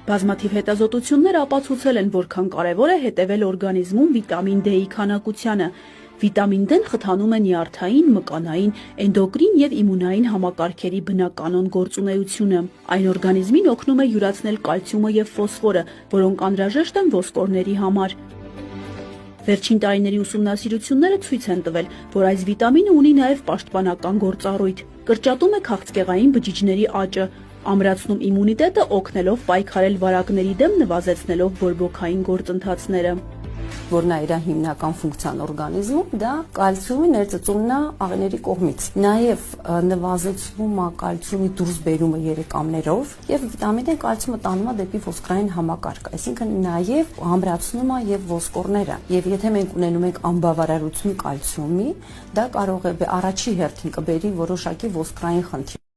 Բազմաթիվ հետազոտություններ ապացուցել են, որքան կարևոր է հետևել օրգանիզմում վիտամին D-ի քանակությանը։ Վիտամին D-ն խթանում է նյարդային, մկանային, էնդոկրին և իմունային համակարգերի բնականոն գործունեությունը։ Այն օրգանիզմին օգնում է յուրացնել կալցիումը և ֆոսֆորը, որոնք անհրաժեշտ են ոսկորների համար։ Վերջին տարիների ուսումնասիրությունները ցույց են տվել, որ այս վիտամինը ունի նաև պաշտպանական գործառույթ։ Կրճատում է քաղցկեղային բջիջների աճը, ամրացնում իմունիտետը, օգնելով պայքարել վարակների դեմ, նվազեցնելով բորբոքային գործընթացները։ Որ նա իր հիմնական ֆունկցիան օրգանիզմում դա կալցիումի ներծծումն է աղների կողմից։ Նաև նվազեցվում է կալցիումի դուրսբերումը երիկամներով եւ վիտամին D կալցիումը տանում է դեպի ոսկրային համակարգ, այսինքն նաև ամրացնում է եւ ոսկորները։ Եվ եթե մենք ունենում ենք անբավարարություն կալցիումի, դա կարող է առաջի հերթին կբերի որոշակի ոսկրային խնդիր։